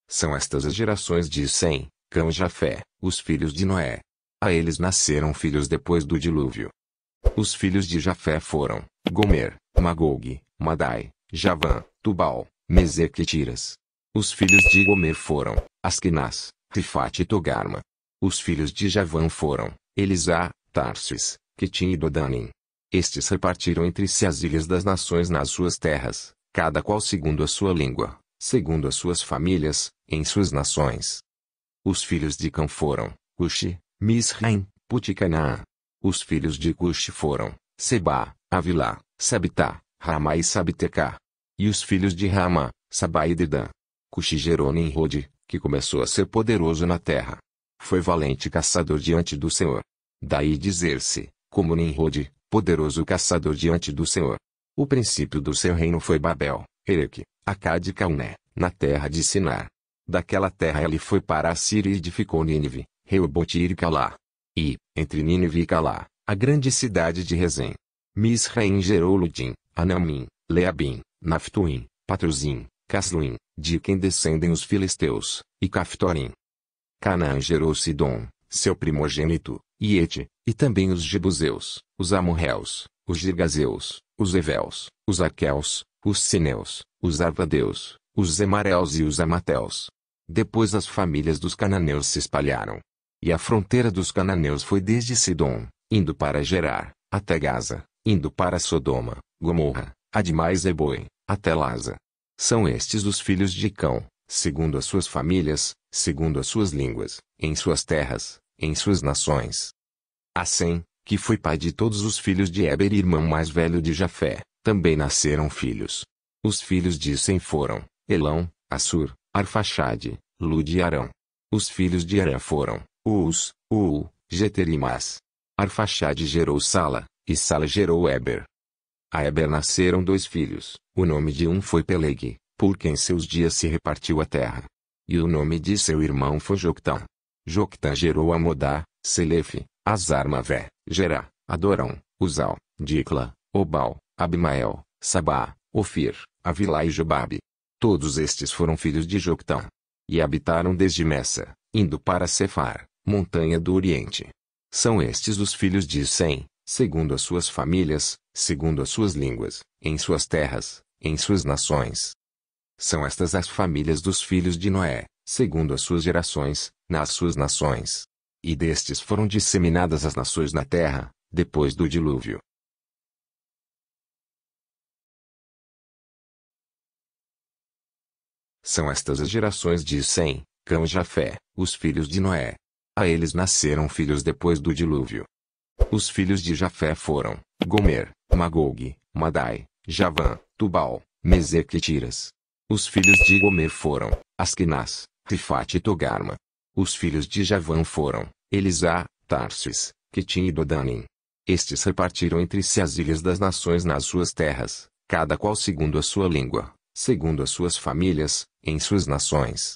São estas as gerações de Sem, Cão e Jafé, os filhos de Noé. A eles nasceram filhos depois do dilúvio. Os filhos de Jafé foram Gomer, Magog, Madai, Javã, Tubal, Meseque e Tiras. Os filhos de Gomer foram Askenaz, Rifate e Togarma. Os filhos de Javã foram Elisá, Tarsis, Quitim e Dodanim. Estes repartiram entre si as ilhas das nações nas suas terras, cada qual segundo a sua língua, segundo as suas famílias, em suas nações. Os filhos de Cã foram Cuxi, Misraim, Put e Canaã. Os filhos de Cuxi foram Seba, Avilá, Sabitá, Ramá e Sabtecá. E os filhos de Ramá, Sabá e Dedã. Cuxi gerou Nimrode, que começou a ser poderoso na terra. Foi valente caçador diante do Senhor. Daí dizer-se, como Nimrode, poderoso caçador diante do Senhor. O princípio do seu reino foi Babel, Ereque, Acade e Calné, na terra de Sinar. Daquela terra ele foi para a Síria e edificou Nínive, Reobote e Calá. E, entre Nínive e Calá, a grande cidade de Rezém. Misraim gerou Ludim, Anamim, Leabim, Naftuim, Patruzim, Casluim, de quem descendem os filisteus, e Caftorim. Canaã gerou Sidom, seu primogênito, e Ete, e também os Jebuseus, os Amorreus, os Girgazeus, os Eveus, os Aqueus, os Sineus, os Arvadeus, os Zemareus e os Amateus. Depois as famílias dos cananeus se espalharam. E a fronteira dos cananeus foi desde Sidom, indo para Gerar, até Gaza, indo para Sodoma, Gomorra, Admá e Zeboim, até Laza. São estes os filhos de Cão, segundo as suas famílias, segundo as suas línguas, em suas terras, em suas nações. A Sem, que foi pai de todos os filhos de Éber e irmão mais velho de Jafé, também nasceram filhos. Os filhos de Sem foram Elão, Assur, Arfaxade, Lud e Arão. Os filhos de Arã foram Uz, Jeter e Mas. Arfaxade gerou Sala, e Sala gerou Éber. A Éber nasceram 2 filhos. O nome de um foi Peleg, porque em seus dias se repartiu a terra. E o nome de seu irmão foi Joctã. Joctã gerou Amodá, Selefe, Azar-Mavé, Gerá, Adorão, Uzal, Dicla, Obal, Abimael, Sabá, Ofir, Avilá e Jobabe. Todos estes foram filhos de Joctã. E habitaram desde Messa, indo para Cefar, montanha do Oriente. São estes os filhos de Sem, segundo as suas famílias, segundo as suas línguas, em suas terras, em suas nações. São estas as famílias dos filhos de Noé, segundo as suas gerações, nas suas nações. E destes foram disseminadas as nações na terra, depois do dilúvio. São estas as gerações de Sem, Cão e Jafé, os filhos de Noé. A eles nasceram filhos depois do dilúvio. Os filhos de Jafé foram Gomer, Magog, Madai, Javã, Tubal, Meseque e Tiras. Os filhos de Gomer foram Askenaz, Rifate e Togarma. Os filhos de Javã foram Elisá, Tarsis, Quitim e Dodanim. Estes repartiram entre si as ilhas das nações nas suas terras, cada qual segundo a sua língua, segundo as suas famílias, em suas nações.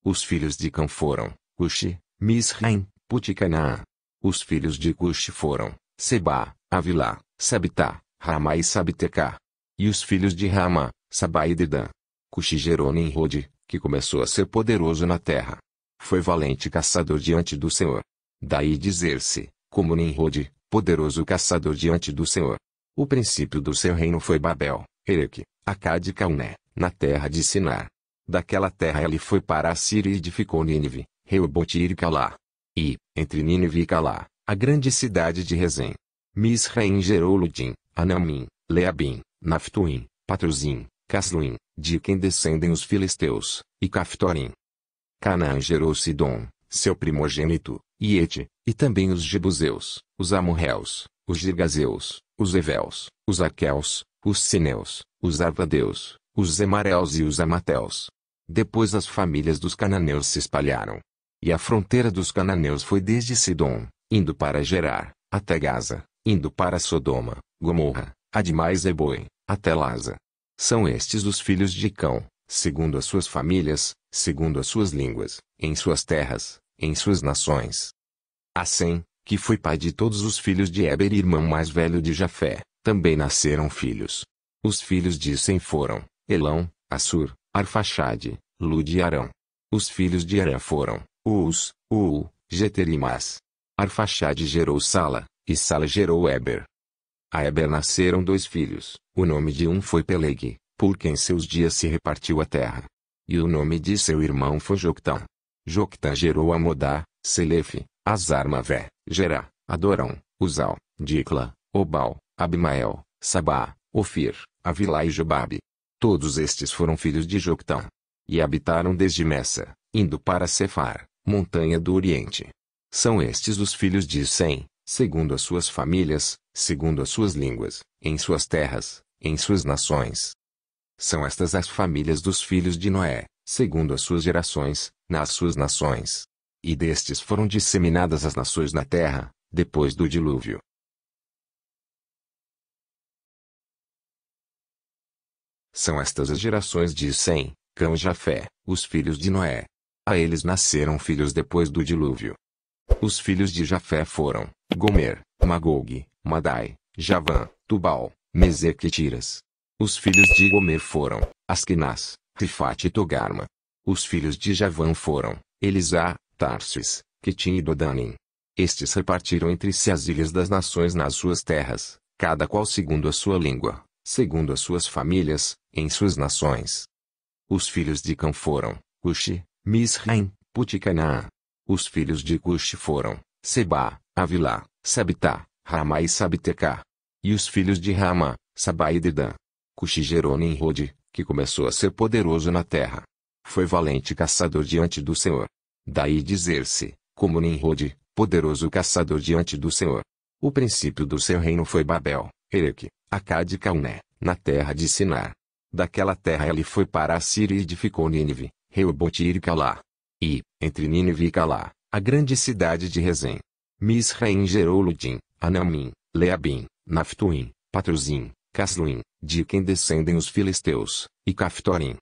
Os filhos de Cã foram Cuxi, Misraim, Put e Canaã. Os filhos de Cuxi foram Seba, Avilá, Sabitá, Ramá e Sabtecá. E os filhos de Ramá, Sabá e Dedã. Cuxi gerou Nimrode, que começou a ser poderoso na terra. Foi valente caçador diante do Senhor. Daí dizer-se, como Nimrode, poderoso caçador diante do Senhor. O princípio do seu reino foi Babel, Ereque, Acade e Calné, na terra de Sinar. Daquela terra ele foi para a Síria e edificou Nínive, Reobote e Calá. E, entre Nínive e Calá, a grande cidade de Rezém. Misraim gerou Ludim, Anamim, Leabim, Naftuim, Patruzim, Casluim, de quem descendem os filisteus, e Caftorim. Canaã gerou Sidom, seu primogênito, e Ete, e também os Jebuseus, os Amorreus, os Girgazeus, os Eveus, os Aqueus, os Sineus, os Arvadeus, os Zemareus e os Amateus. Depois as famílias dos cananeus se espalharam. E a fronteira dos cananeus foi desde Sidom, indo para Gerar, até Gaza, indo para Sodoma, Gomorra, Admá e Zeboim, até Laza. São estes os filhos de Cão, segundo as suas famílias, segundo as suas línguas, em suas terras, em suas nações. A Sem, que foi pai de todos os filhos de Éber e irmão mais velho de Jafé, também nasceram filhos. Os filhos de Sem foram Elão, Assur, Arfaxade, Lud e Arão. Os filhos de Arã foram, Uz, Geter e Mas. Arfaxade gerou Sala, e Sala gerou Eber. A Eber nasceram dois filhos. O nome de um foi Peleg, porque em seus dias se repartiu a terra. E o nome de seu irmão foi Joctã. Joctã gerou Amodá, Selefe, Azarmavé, Gerá, Adorão, Uzal, Dicla, Obal, Abimael, Sabá, Ofir, Avilá e Jobabe. Todos estes foram filhos de Joctã. E habitaram desde Messa, indo para Cefar, montanha do Oriente. São estes os filhos de Sem, segundo as suas famílias, segundo as suas línguas, em suas terras, em suas nações. São estas as famílias dos filhos de Noé, segundo as suas gerações, nas suas nações. E destes foram disseminadas as nações na terra, depois do dilúvio. São estas as gerações de Sem, Cão e Jafé, os filhos de Noé. A eles nasceram filhos depois do dilúvio. Os filhos de Jafé foram, Gomer, Magog, Madai, Javã, Tubal, Meseque e Tiras. Os filhos de Gomer foram, Askenaz, Rifate e Togarma. Os filhos de Javã foram, Elisá, Tarsis, Quitim e Dodanim. Estes repartiram entre si as ilhas das nações nas suas terras, cada qual segundo a sua língua, segundo as suas famílias, em suas nações. Os filhos de Cã foram, Cuxi, Misraim, Put e Canaã. Os filhos de Cuxi foram, Sebá, Avilá, Sabitá, Ramá e Sabtecá. E os filhos de Ramá, Sabá e Dedã. Cuxi gerou Nimrode, que começou a ser poderoso na terra. Foi valente caçador diante do Senhor. Daí dizer-se, como Nimrode, poderoso caçador diante do Senhor. O princípio do seu reino foi Babel, Ereque, Acade e Calné, na terra de Sinar. Daquela terra ele foi para a Síria e edificou Nínive, Reobote e Calá. E, entre Nínive e Calá, a grande cidade de Rezém. Misraim gerou Ludim, Anamim, Leabim, Naftuim, Patruzim, Casluim, de quem descendem os filisteus, e Caftorim.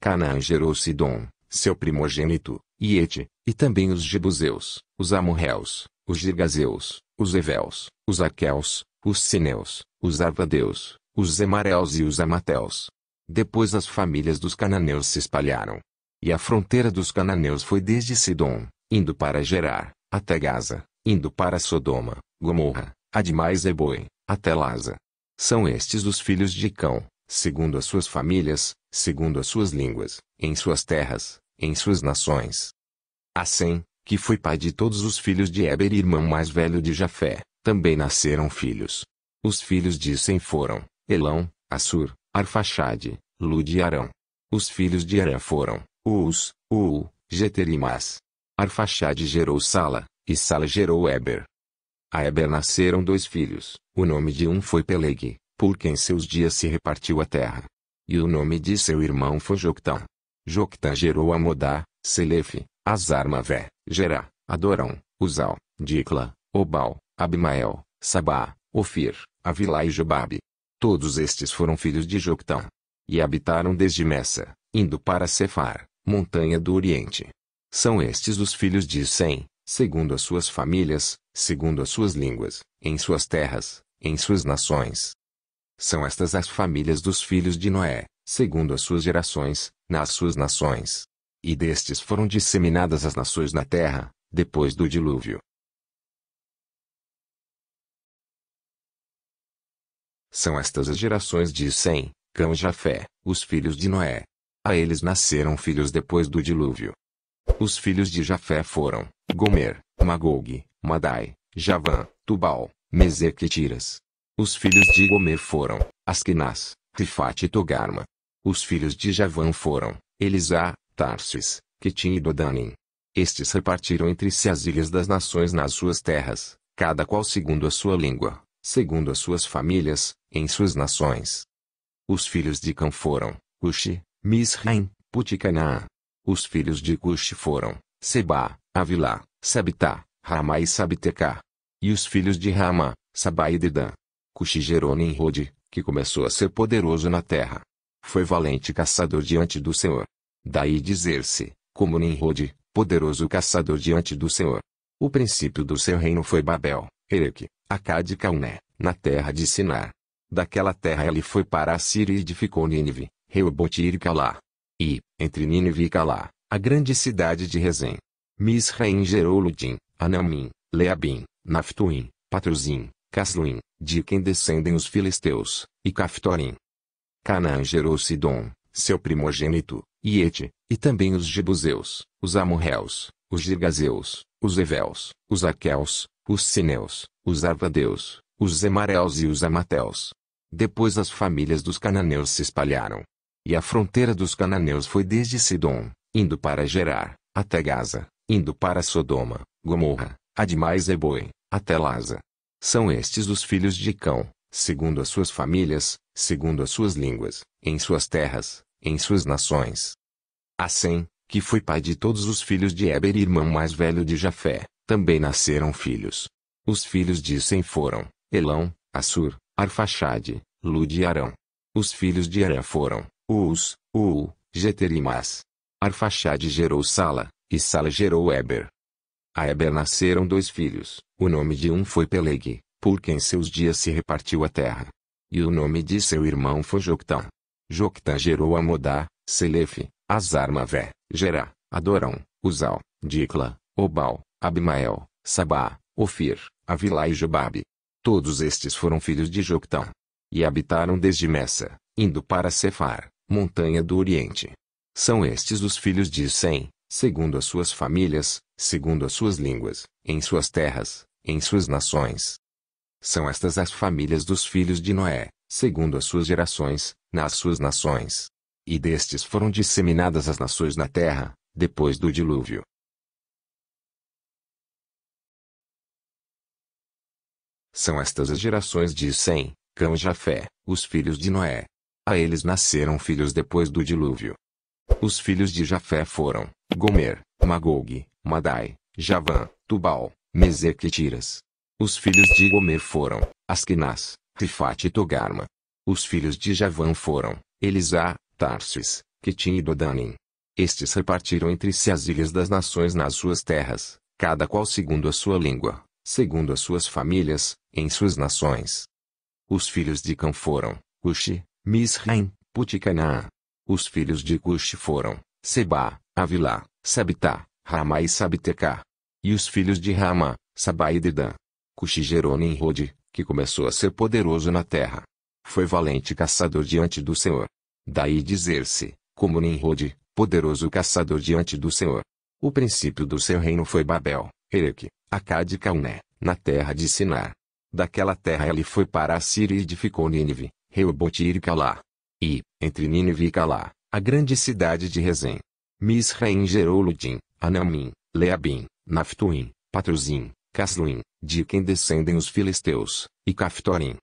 Canaã gerou Sidom, seu primogênito, e Ete, e também os Jebuseus, os Amorreus, os Girgazeus, os Eveus, os Aqueus, os Sineus, os Arvadeus, os Zemareus e os Amateus. Depois as famílias dos cananeus se espalharam. E a fronteira dos cananeus foi desde Sidom, indo para Gerar, até Gaza, indo para Sodoma, Gomorra, Admá e Zeboim, até Laza. São estes os filhos de Cão, segundo as suas famílias, segundo as suas línguas, em suas terras, em suas nações. A Sem, que foi pai de todos os filhos de Eber e irmão mais velho de Jafé, também nasceram filhos. Os filhos de Sem foram, Elão, Assur, Arfaxade, Lud e Arão. Os filhos de Arã foram, Uz, Geter e Mas. Arfaxade gerou Sala, e Sala gerou Eber. A Eber nasceram dois filhos. O nome de um foi Peleg, porque em seus dias se repartiu a terra. E o nome de seu irmão foi Joctã. Joctã gerou Amodá, Selefe, Azarmavé, Gerá, Adorão, Uzal, Dicla, Obal, Abimael, Sabá, Ofir, Avilá e Jobabe. Todos estes foram filhos de Joctã. E habitaram desde Messa, indo para Cefar, montanha do Oriente. São estes os filhos de Sem, segundo as suas famílias, segundo as suas línguas, em suas terras, em suas nações. São estas as famílias dos filhos de Noé, segundo as suas gerações, nas suas nações. E destes foram disseminadas as nações na terra, depois do dilúvio. São estas as gerações de Sem, Cão e Jafé, os filhos de Noé. A eles nasceram filhos depois do dilúvio. Os filhos de Jafé foram, Gomer, Magog, Madai, Javã, Tubal, Meseque e Tiras. Os filhos de Gomer foram, Askenaz, Rifate e Togarma. Os filhos de Javã foram, Elisá, Tarsis, Quitim e Dodanim. Estes repartiram entre si as ilhas das nações nas suas terras, cada qual segundo a sua língua, segundo as suas famílias, em suas nações. Os filhos de Cã foram, Cuxi, Misraim, Put e Canaã. Os filhos de Cuxi foram, Sebá, Avilá, Sabitá, Ramá e Sabtecá. E os filhos de Ramá, Sabá e Dedã. Cuxi gerou Nimrode, que começou a ser poderoso na terra. Foi valente caçador diante do Senhor. Daí dizer-se, como Nimrode, poderoso caçador diante do Senhor. O princípio do seu reino foi Babel, Ereque, Acade e Calné, na terra de Sinar. Daquela terra ele foi para a Síria e edificou Nínive, Reobote e Calá. E, entre Nínive e Calá, a grande cidade de Rezem. Misraim gerou Ludim, Anamim, Leabim, Naftuim, Patruzim, Casluim, de quem descendem os filisteus, e Caftorim. Canaã gerou Sidom, seu primogênito, e Ete, e também os Jebuseus, os Amorreus, os Girgazeus, os Eveus, os Aqueus, os Sineus, os Arvadeus, os Zemareus e os Amateus. Depois as famílias dos cananeus se espalharam. E a fronteira dos cananeus foi desde Sidom, indo para Gerar, até Gaza, indo para Sodoma, Gomorra, Admá e Zeboim, até Laza. São estes os filhos de Cão, segundo as suas famílias, segundo as suas línguas, em suas terras, em suas nações. A Sem, que foi pai de todos os filhos de Éber e irmão mais velho de Jafé, também nasceram filhos. Os filhos de Sem foram, Elão, Assur, Arfaxade, Lud e Arão. Os filhos de Arã foram, Uz, Jeter e Mas. Arfaxade gerou Sala, e Sala gerou Éber. A Éber nasceram 2 filhos, o nome de um foi Peleg, porque em seus dias se repartiu a terra. E o nome de seu irmão foi Joctã. Joctã gerou Amodá, Selefe, Azarmavé, Gerá, Adorão, Uzal, Dicla, Obal, Abimael, Sabá, Ofir, Avilá e Jobabe. Todos estes foram filhos de Joctã. E habitaram desde Messa, indo para Cefar, montanha do Oriente. São estes os filhos de Sem, segundo as suas famílias, segundo as suas línguas, em suas terras, em suas nações. São estas as famílias dos filhos de Noé, segundo as suas gerações, nas suas nações. E destes foram disseminadas as nações na terra, depois do dilúvio. São estas as gerações de Sem, Cão e Jafé, os filhos de Noé. A eles nasceram filhos depois do dilúvio. Os filhos de Jafé foram, Gomer, Magog, Madai, Javã, Tubal, Meseque e Tiras. Os filhos de Gomer foram, Askenaz, Rifate e Togarma. Os filhos de Javã foram, Elisá, Tarsis, Quitim e Dodanim. Estes repartiram entre si as ilhas das nações nas suas terras, cada qual segundo a sua língua, segundo as suas famílias, em suas nações. Os filhos de Cã foram, Cuxi, Misraim, Put e Canaã. Os filhos de Cuxi foram, Sebá, Avilá, Sabitá, Ramá e Sabtecá. E os filhos de Ramá, Sabá e Dedã. Cuxi gerou Nimrode, que começou a ser poderoso na terra. Foi valente caçador diante do Senhor. Daí dizer-se, como Nimrode, poderoso caçador diante do Senhor. O princípio do seu reino foi Babel, Ereque, Acade e Calné, na terra de Sinar. Daquela terra ele foi para a Síria e edificou Nínive, Reobote e Calá. E, entre Nínive e Calá, a grande cidade de Rezem. Misraim gerou Ludim, Anamim, Leabim, Naftuim, Patruzim, Casluim, de quem descendem os filisteus, e Caftorim.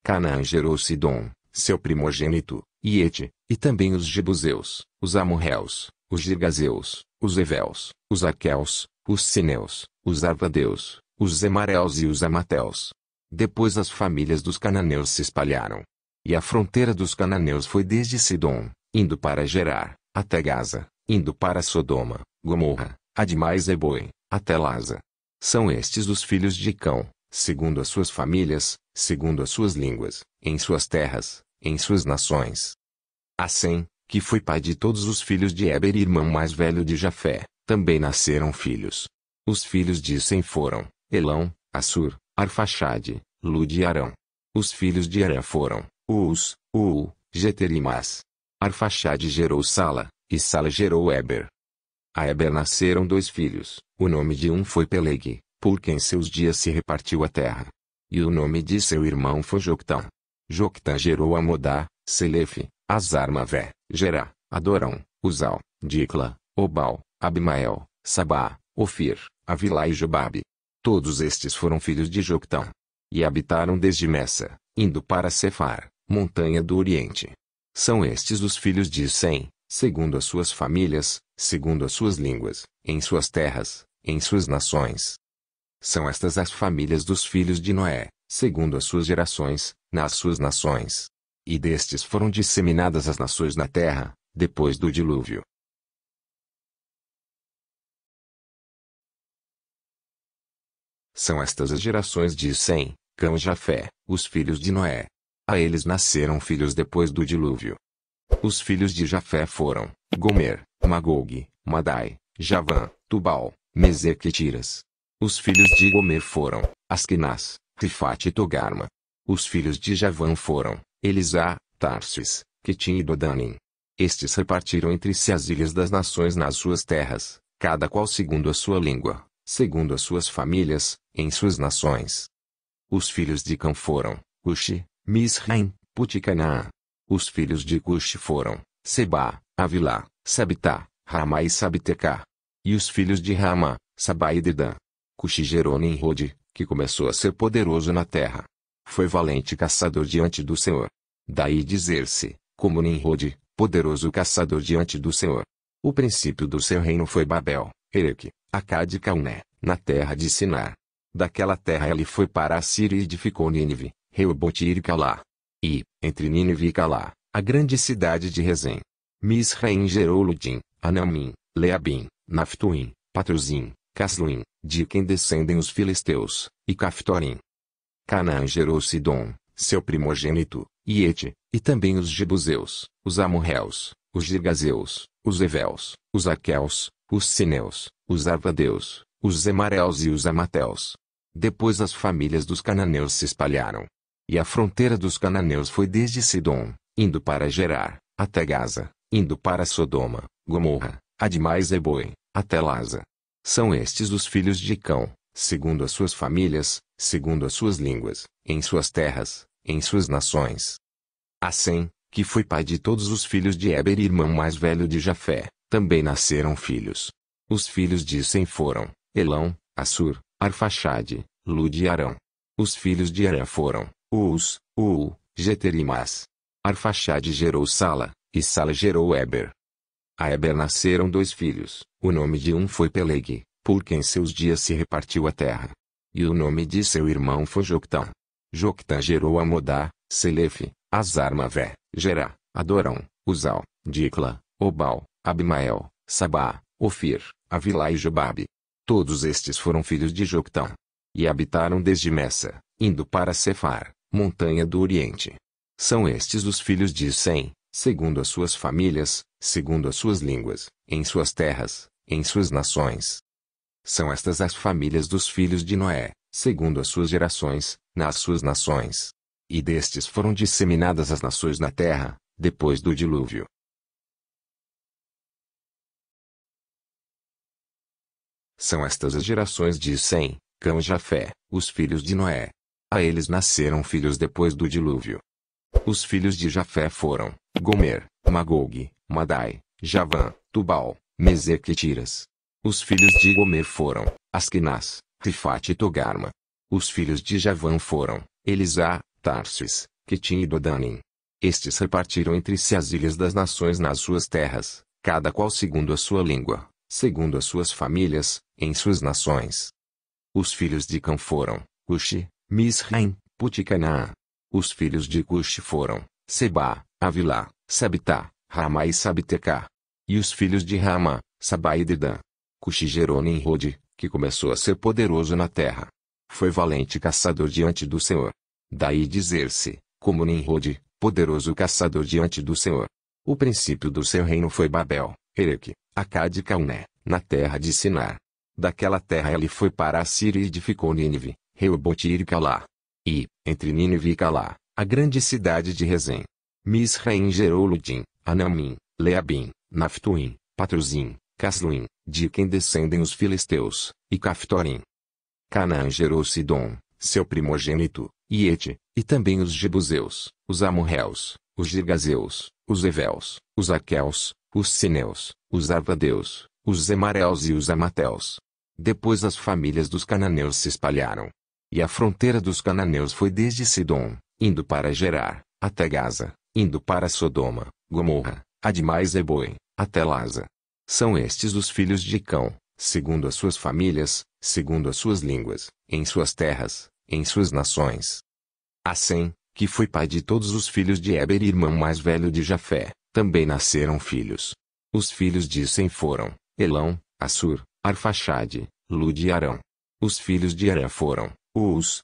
Canaã gerou Sidom, seu primogênito, e Ete, e também os Jebuseus, os Amorreus, os Girgazeus, os Eveus, os Aqueus, os Sineus, os Arvadeus, os Zemareus e os Amateus. Depois as famílias dos cananeus se espalharam. E a fronteira dos cananeus foi desde Sidom, indo para Gerar, até Gaza, indo para Sodoma, Gomorra, Admá e Zeboim, até Laza. São estes os filhos de Cão, segundo as suas famílias, segundo as suas línguas, em suas terras, em suas nações. A Sem, que foi pai de todos os filhos de Éber e irmão mais velho de Jafé, também nasceram filhos. Os filhos de Sem foram, Elão, Assur, Arfaxade, Lud e Arão. Os filhos de Arã foram, Uz, Jeter e Mas. Arfaxade gerou Sala, e Sala gerou Éber. A Éber nasceram 2 filhos, o nome de um foi Peleg, porque em seus dias se repartiu a terra. E o nome de seu irmão foi Joctã. Joctã gerou Amodá, Selefe, Azarmavé, Gerá, Adorão, Uzal, Dicla, Obal, Abimael, Sabá, Ofir, Avilá e Jobabe. Todos estes foram filhos de Joctã. E habitaram desde Messa, indo para Cefar, montanha do Oriente. São estes os filhos de Sem, segundo as suas famílias, segundo as suas línguas, em suas terras, em suas nações. São estas as famílias dos filhos de Noé, segundo as suas gerações, nas suas nações. E destes foram disseminadas as nações na terra, depois do dilúvio. São estas as gerações de Sem, Cão e Jafé, os filhos de Noé. A eles nasceram filhos depois do dilúvio. Os filhos de Jafé foram, Gomer, Magog, Madai, Javã, Tubal, Meseque e Tiras. Os filhos de Gomer foram, Askenaz, Rifate e Togarma. Os filhos de Javã foram, Elisá, Tarsis, Quitim e Dodanim. Estes repartiram entre si as ilhas das nações nas suas terras, cada qual segundo a sua língua, segundo as suas famílias, em suas nações. Os filhos de Cã foram, Cuxi, Misraim, Put e Canaã. Os filhos de Cuxi foram, Seba, Avilá, Sabitá, Ramá e Sabtecá. E os filhos de Ramá, Sabá e Dedã. Cuxi gerou Nimrode, que começou a ser poderoso na terra. Foi valente caçador diante do Senhor. Daí dizer-se, como Nimrode, poderoso caçador diante do Senhor. O princípio do seu reino foi Babel, Ereque, Acade e Calné, na terra de Sinar. Daquela terra ele foi para a Síria e edificou Nínive, Reobote e Calá. E, entre Nínive e Calá, a grande cidade de Rezém. Misraim gerou Ludim, Anamim, Leabim, Naftuim, Patruzim, Casluim, de quem descendem os filisteus, e Caftorim. Canaã gerou Sidom, seu primogênito, e Ete, e também os Jebuseus, os Amorreus, os Girgazeus, os Eveus, os Aqueus, os Sineus, os Arvadeus, os Zemareus e os Amateus. Depois as famílias dos cananeus se espalharam. E a fronteira dos cananeus foi desde Sidom, indo para Gerar, até Gaza, indo para Sodoma, Gomorra, Admá e Zeboim, até Laza. São estes os filhos de Cão, segundo as suas famílias, segundo as suas línguas, em suas terras, em suas nações. A Sem, que foi pai de todos os filhos de Éber e irmão mais velho de Jafé, também nasceram filhos. Os filhos de Sem foram, Elão, Assur, Arfaxade, Lud e Arão. Os filhos de Arã foram, Uz, Geter e Mas. Arfaxade gerou Sala, e Sala gerou Éber. A Éber nasceram 2 filhos. O nome de um foi Peleg, porque em seus dias se repartiu a terra. E o nome de seu irmão foi Joctã. Joctã gerou Amodá, Selefe, Azarmavé, Gerá, Adorão, Uzal, Dicla, Obal, Abimael, Sabá, Ofir, Avilá e Jobabe. Todos estes foram filhos de Joctã. E habitaram desde Messa, indo para Cefar, montanha do Oriente. São estes os filhos de Sem, segundo as suas famílias, segundo as suas línguas, em suas terras, em suas nações. São estas as famílias dos filhos de Noé, segundo as suas gerações, nas suas nações. E destes foram disseminadas as nações na terra, depois do dilúvio. São estas as gerações de Sem, Cã e Jafé, os filhos de Noé. A eles nasceram filhos depois do dilúvio. Os filhos de Jafé foram, Gomer, Magog, Madai, Javã, Tubal, Meseque e Tiras. Os filhos de Gomer foram, Askenaz, Rifate e Togarma. Os filhos de Javã foram, Elisá, Tarsis, Quitim e Dodanim. Estes repartiram entre si as ilhas das nações nas suas terras, cada qual segundo a sua língua, segundo as suas famílias, em suas nações. Os filhos de Cã foram, Cuxi, Misraim, Put e Canaã. Os filhos de Cuxi foram, Seba, Avilá, Sabitá, Ramá e Sabtecá. E os filhos de Ramá, Sabá e Dedã. Cuxi gerou Nimrode, que começou a ser poderoso na terra. Foi valente caçador diante do Senhor. Daí dizer-se, como Nimrode, poderoso caçador diante do Senhor. O princípio do seu reino foi Babel, Ereque, Acade e Calné, na terra de Sinar. Daquela terra ele foi para a Síria e edificou Nínive, Reobote e Calá. E, entre Nínive e Calá, a grande cidade de Rezém. Misraim gerou Ludim, Anamim, Leabim, Naftuim, Patruzim, Casluim, de quem descendem os filisteus, e Caftorim. Canaã gerou Sidom, seu primogênito, e Ete, e também os Jebuseus, os Amorreus, os Girgazeus, os Eveus, os Aqueus, os Sineus, os Arvadeus, os Zemareus e os Amateus. Depois as famílias dos cananeus se espalharam. E a fronteira dos cananeus foi desde Sidom, indo para Gerar, até Gaza, indo para Sodoma, Gomorra, Admá e Zeboim, até Laza. São estes os filhos de Cão, segundo as suas famílias, segundo as suas línguas, em suas terras, em suas nações. A Sem, que foi pai de todos os filhos de Éber e irmão mais velho de Jafé, também nasceram filhos. Os filhos de Sem foram, Elão, Assur, Arfaxade, Lud e Arão. Os filhos de Arã foram, Uz,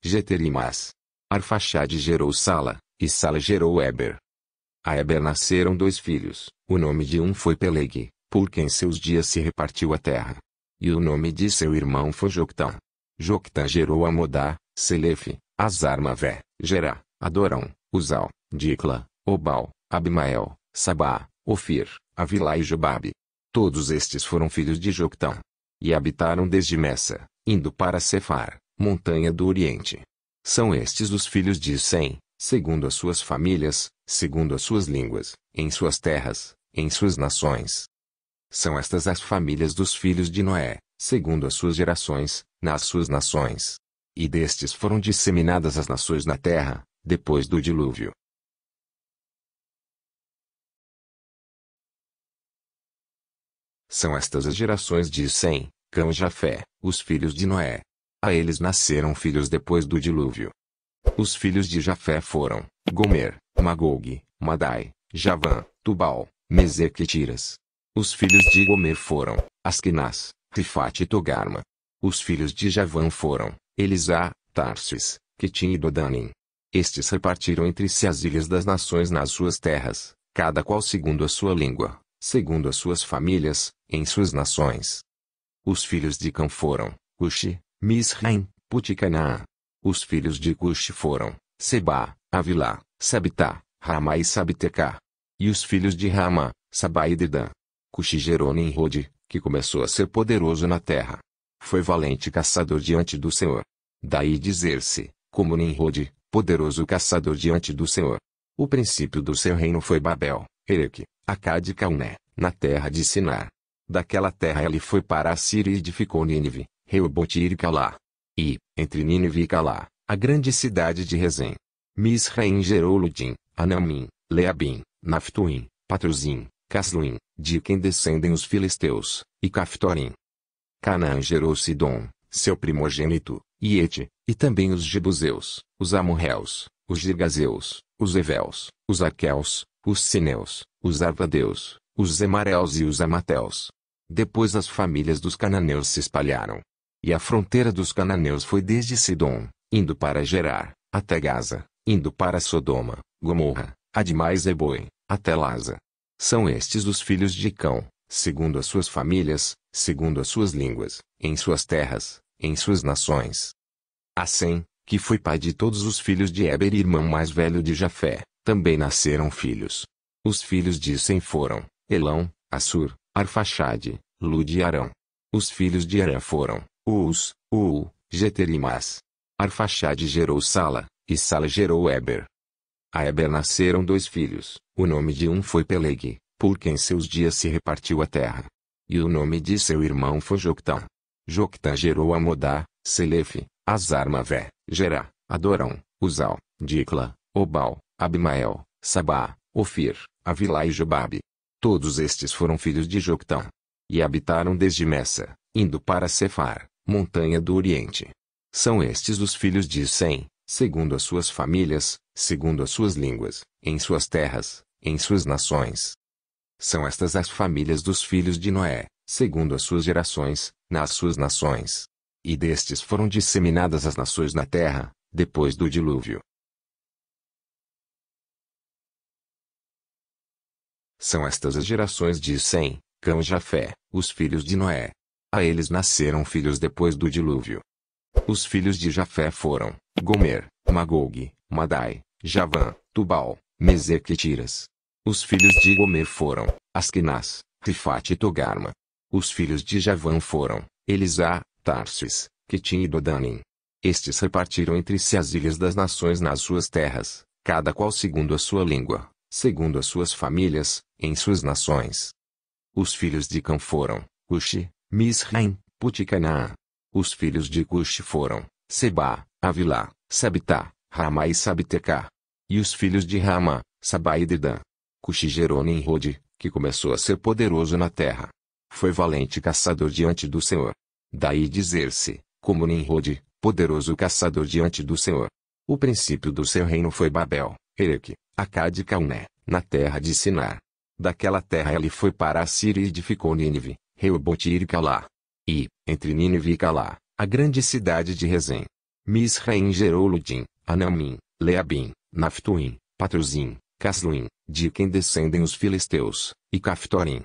Geter e Mas. Arfaxade gerou Sala, e Sala gerou Éber. A Eber nasceram 2 filhos. O nome de um foi Peleg, porque em seus dias se repartiu a terra. E o nome de seu irmão foi Joctã. Joctã gerou Amodá, Selefe, Azarmavé, Gerá, Adorão, Uzal, Dicla, Obal, Abimael, Sabá, Ofir, Avilá e Jobabe. Todos estes foram filhos de Joctã. E habitaram desde Messa, indo para Cefar, montanha do Oriente. São estes os filhos de Sem, segundo as suas famílias, segundo as suas línguas, em suas terras, em suas nações. São estas as famílias dos filhos de Noé, segundo as suas gerações, nas suas nações. E destes foram disseminadas as nações na terra, depois do dilúvio. São estas as gerações de Sem, Cã e Jafé, os filhos de Noé. A eles nasceram filhos depois do dilúvio. Os filhos de Jafé foram Gomer, Magog, Madai, Javã, Tubal, Meseque e Tiras. Os filhos de Gomer foram Askenaz, Rifate e Togarma. Os filhos de Javã foram Elisá, Tarsis, Quitim e Dodanim. Estes repartiram entre si as ilhas das nações nas suas terras, cada qual segundo a sua língua, segundo as suas famílias, em suas nações. Os filhos de Cã foram Cuxi, Misraim, Put e Canaã. Os filhos de Cuxi foram Sebá, Avilá, Sabitá, Ramá e Sabtecá. E os filhos de Ramá, Sabá e Dedã. Cuxi gerou Nimrode, que começou a ser poderoso na terra. Foi valente caçador diante do Senhor. Daí dizer-se, como Nimrode, poderoso caçador diante do Senhor. O princípio do seu reino foi Babel, Ereque, Acade e Calné, na terra de Sinar. Daquela terra ele foi para a Síria e edificou Nínive, Reobote e Calá. E, entre Nínive e Calá, a grande cidade de Rezém. Misraim gerou Ludim, Anamim, Leabim, Naftuim, Patruzim, Casluim, de quem descendem os filisteus, e Caftorim. Canaã gerou Sidom, seu primogênito, e Ete, e também os Jebuseus, os Amorreus, os Girgazeus, os Eveus, os Aqueus, os Sineus, os Arvadeus, os Zemareus e os Amateus. Depois as famílias dos cananeus se espalharam. E a fronteira dos cananeus foi desde Sidom, indo para Gerar, até Gaza, indo para Sodoma, Gomorra, Admá e Zeboim, até Laza. São estes os filhos de Cão, segundo as suas famílias, segundo as suas línguas, em suas terras, em suas nações. A Sem, que foi pai de todos os filhos de Eber e irmão mais velho de Jafé, também nasceram filhos. Os filhos de Sem foram Elão, Assur, Arfaxade, Lud e Arão. Os filhos de Arã foram Uz, Jeter e Mas. Arfaxade gerou Sala, e Sala gerou Eber. A Eber nasceram 2 filhos. O nome de um foi Peleg, porque em seus dias se repartiu a terra. E o nome de seu irmão foi Joctã. Joctã gerou Amodá, Selefe, Azarmavé, Gerá, Adorão, Uzal, Dicla, Obal, Abimael, Sabá, Ofir, Avilá e Jobabe. Todos estes foram filhos de Joctã. E habitaram desde Messa, indo para Cefar, montanha do Oriente. São estes os filhos de Sem, segundo as suas famílias, segundo as suas línguas, em suas terras, em suas nações. São estas as famílias dos filhos de Noé, segundo as suas gerações, nas suas nações. E destes foram disseminadas as nações na terra, depois do dilúvio. São estas as gerações de Sem, Cã e Jafé, os filhos de Noé. A eles nasceram filhos depois do dilúvio. Os filhos de Jafé foram Gomer, Magog, Madai, Javã, Tubal, Meseque e Tiras. Os filhos de Gomer foram Askenaz, Rifate e Togarma. Os filhos de Javã foram Elisá, Tarsis, Quitim e Dodanim. Estes repartiram entre si as ilhas das nações nas suas terras, cada qual segundo a sua língua, segundo as suas famílias, em suas nações. Os filhos de Cã foram Cuxi, Misraim, Put e Canaã. Os filhos de Cuxi foram Sebá, Avilá, Sabitá, Ramá e Sabtecá. E os filhos de Ramá, Sabá e Dedã. Cuxi gerou Nimrode, que começou a ser poderoso na terra. Foi valente caçador diante do Senhor. Daí dizer-se, como Nimrode, poderoso caçador diante do Senhor. O princípio do seu reino foi Babel, Ereque, Acade e Calné, na terra de Sinar. Daquela terra ele foi para a Síria e edificou Nínive, Reobote e Calá. E, entre Nínive e Calá, a grande cidade de Rezém. Misraim gerou Ludim, Anamim, Leabim, Naftuim, Patruzim, Casluim, de quem descendem os filisteus, e Caftorim.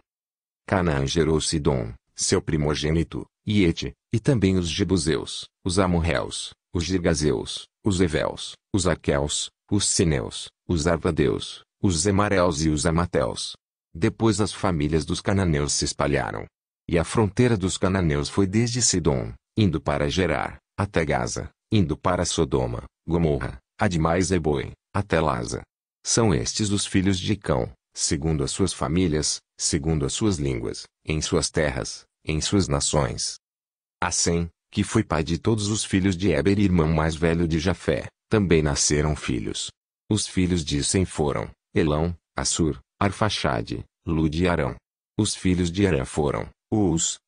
Canaã gerou Sidom, seu primogênito, e Ete, e também os jebuseus, os amorreus, os girgazeus, os eveus, os aqueus, os sineus, os arvadeus, os zemareus e os amateus. Depois as famílias dos cananeus se espalharam. E a fronteira dos cananeus foi desde Sidom, indo para Gerar, até Gaza, indo para Sodoma, Gomorra, Admá e Zeboim, até Laza. São estes os filhos de Cão, segundo as suas famílias, segundo as suas línguas, em suas terras, em suas nações. A Sem, que foi pai de todos os filhos de Éber e irmão mais velho de Jafé, também nasceram filhos. Os filhos de Sem foram, Elão, Assur, Arfaxade, Lud e Arão. Os filhos de Arã foram, Uz,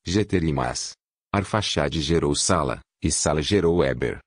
Jeter e Mas. Arfaxade gerou Sala, e Sala gerou Éber.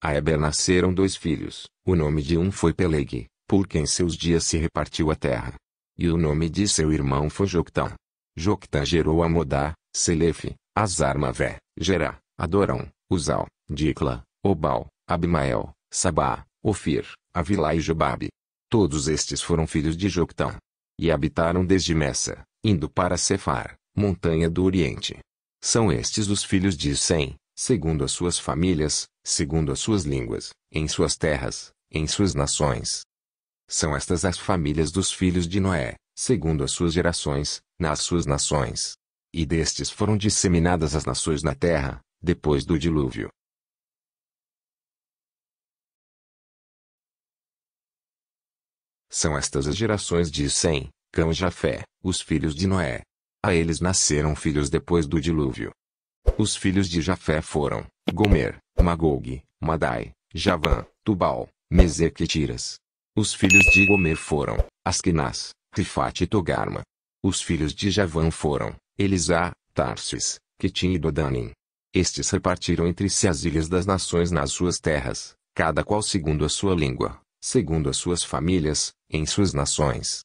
A Éber nasceram 2 filhos, o nome de um foi Peleg, por quem seus dias se repartiu a terra. E o nome de seu irmão foi Joctã. Joctã gerou Amodá, Selefe, Azar-Mavé, Gerá, Adorão, Uzal, Dicla, Obal, Abimael, Sabá, Ofir, Avilá e Jobabe. Todos estes foram filhos de Joctã. E habitaram desde Messa, indo para Cefar, montanha do Oriente. São estes os filhos de Sem, segundo as suas famílias, segundo as suas línguas, em suas terras, em suas nações. São estas as famílias dos filhos de Noé, segundo as suas gerações, nas suas nações. E destes foram disseminadas as nações na terra, depois do dilúvio. São estas as gerações de Sem, Cão e Jafé, os filhos de Noé. A eles nasceram filhos depois do dilúvio. Os filhos de Jafé foram, Gomer, Magog, Madai, Javã, Tubal, Meseque e Tiras. Os filhos de Gomer foram, Askenaz, Rifate e Togarma. Os filhos de Javã foram, Elisá, Tarsis, Quitim e Dodanim. Estes repartiram entre si as ilhas das nações nas suas terras, cada qual segundo a sua língua, segundo as suas famílias, em suas nações.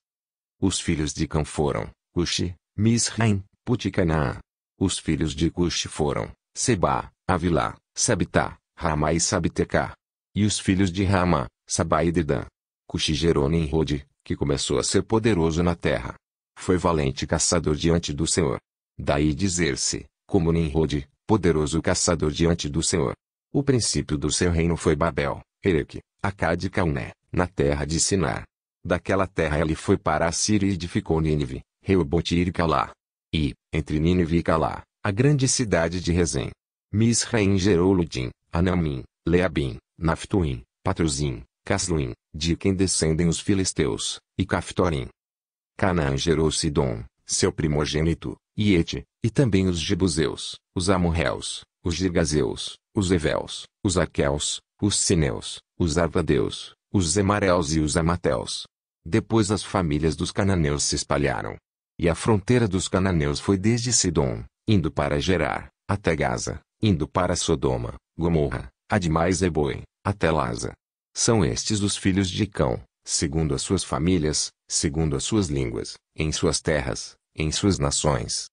Os filhos de Cã foram, Cuxi, Misraim, Put e Canaã. Os filhos de Cuxi foram, Sebá, Avilá, Sabitá, Ramá e Sabtecá. E os filhos de Ramá, Sabá e Dedã. Cuxi gerou Nimrode, que começou a ser poderoso na terra. Foi valente caçador diante do Senhor. Daí dizer-se, como Nimrode, poderoso caçador diante do Senhor. O princípio do seu reino foi Babel, Ereque, Acade e Calné, na terra de Sinar. Daquela terra ele foi para a Síria e edificou Nínive, Reobote e Calá. E, entre Nínive e Calá, a grande cidade de Rezém. Misraim gerou Ludim, Anamim, Leabim, Naftuim, Patruzim, Casluim, de quem descendem os filisteus, e Caftorim. Canaã gerou Sidom, seu primogênito, e Ete, e também os jebuseus, os amorreus, os girgazeus, os eveus, os aqueus, os sineus, os arvadeus, os zemareus e os amateus. Depois as famílias dos cananeus se espalharam. E a fronteira dos cananeus foi desde Sidom, indo para Gerar, até Gaza, indo para Sodoma, Gomorra, Admá e Zeboim, até Laza. São estes os filhos de Cão, segundo as suas famílias, segundo as suas línguas, em suas terras, em suas nações.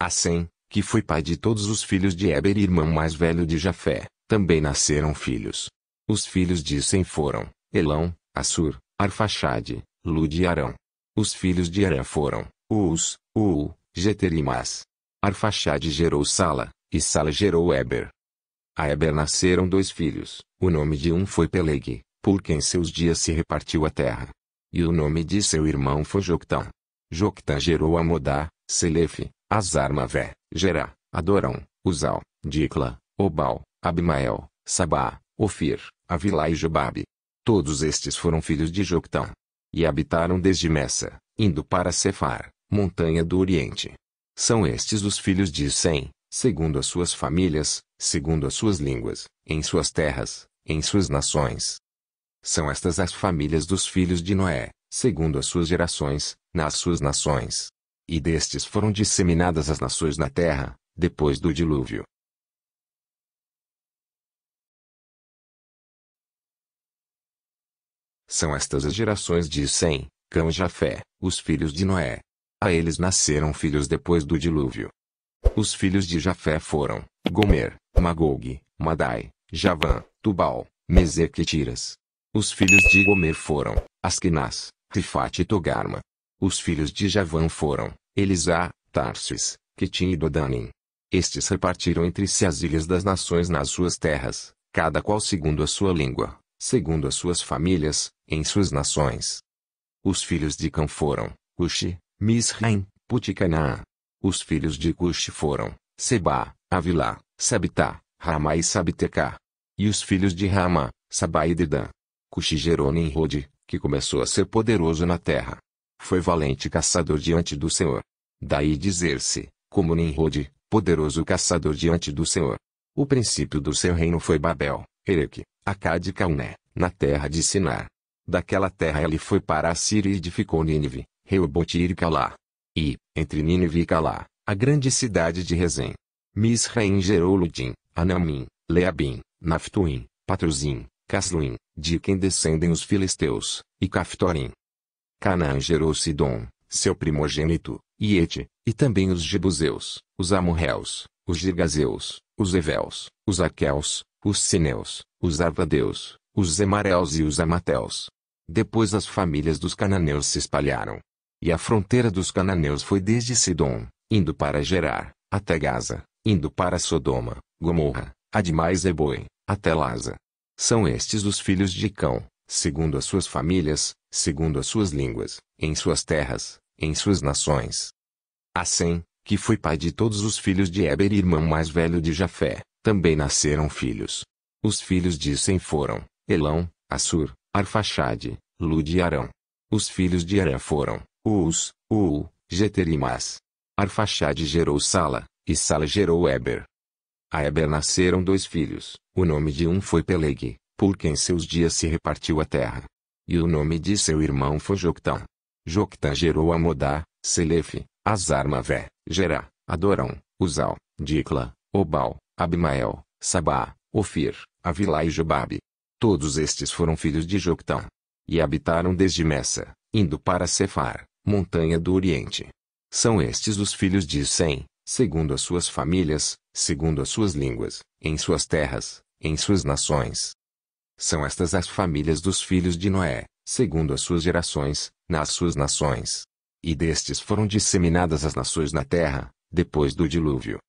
A Sem, que foi pai de todos os filhos de Éber e irmão mais velho de Jafé, também nasceram filhos. Os filhos de Sem foram, Elão, Assur, Arfaxade, Lud e Arão. Os filhos de Arã foram, Uz, Jeter e Mas. Arfaxade gerou Sala, e Sala gerou Éber. A Éber nasceram 2 filhos, o nome de um foi Peleg, por quem seus dias se repartiu a terra. E o nome de seu irmão foi Joctã. Joctã gerou Amodá, Selefe, Azar-Mavé, Gerá, Adorão, Uzal, Dicla, Obal, Abimael, Sabá, Ofir, Avilá e Jobabe. Todos estes foram filhos de Joctã. E habitaram desde Messa, indo para Cefar, montanha do Oriente. São estes os filhos de Sem, segundo as suas famílias, segundo as suas línguas, em suas terras, em suas nações. São estas as famílias dos filhos de Noé, segundo as suas gerações, nas suas nações. E destes foram disseminadas as nações na terra, depois do dilúvio. São estas as gerações de Sem, Cão e Jafé, os filhos de Noé. A eles nasceram filhos depois do dilúvio. Os filhos de Jafé foram, Gomer, Magog, Madai, Javã, Tubal, Meseque e Tiras. Os filhos de Gomer foram, Askenaz, Rifate e Togarma. Os filhos de Javã foram, Elisá, Tarsis, Quitim e Dodanim. Estes repartiram entre si as ilhas das nações nas suas terras, cada qual segundo a sua língua, segundo as suas famílias, em suas nações. Os filhos de Cã foram, Cuxi, Misraim, Put e Canaã. Os filhos de Cuxi foram, Seba, Avilá, Sabitá, Ramá e Sabtecá. E os filhos de Ramá, Sabá e Dedã. Cuxi gerou Nimrode, que começou a ser poderoso na terra. Foi valente caçador diante do Senhor. Daí dizer-se, como Nimrode, poderoso caçador diante do Senhor. O princípio do seu reino foi Babel, Ereque, Acade e Calné, na terra de Sinar. Daquela terra ele foi para a Síria e edificou Nínive, Reobote e Calá. E, entre Nínive e Calá, a grande cidade de Rezém. Misraim gerou Ludim, Anamim, Leabim, Naftuim, Patruzim, Casluim, de quem descendem os filisteus, e Caftorim. Canaã gerou Sidom, seu primogênito, e Ete, e também os Jebuseus, os Amorreus, os Girgazeus, os Eveus, os Aqueus, os Sineus, os Arvadeus, os Zemareus e os Amateus. Depois as famílias dos cananeus se espalharam. E a fronteira dos cananeus foi desde Sidom, indo para Gerar, até Gaza, indo para Sodoma, Gomorra, Admá e Zeboim, até Laza. São estes os filhos de Cão, segundo as suas famílias, segundo as suas línguas, em suas terras, em suas nações. A Sem, que foi pai de todos os filhos de Éber e irmão mais velho de Jafé, também nasceram filhos. Os filhos de Sem foram, Elão, Assur, Arfaxade, Lud e Arão. Os filhos de Arã foram, Uz, Uu, Jeter e Mas. Arfaxade gerou Sala, e Sala gerou Éber. A Éber nasceram 2 filhos, o nome de um foi Peleg, por quem seus dias se repartiu a terra. E o nome de seu irmão foi Joctã. Joctã gerou Amodá, Selefe, Azarmavé, Gerá, Adorão, Uzal, Dicla, Obal, Abimael, Sabá, Ofir, Avilá e Jobabe. Todos estes foram filhos de Joctã. E habitaram desde Messa, indo para Cefar, montanha do Oriente. São estes os filhos de Sem, segundo as suas famílias, segundo as suas línguas, em suas terras, em suas nações. São estas as famílias dos filhos de Noé, segundo as suas gerações, nas suas nações. E destes foram disseminadas as nações na terra, depois do dilúvio.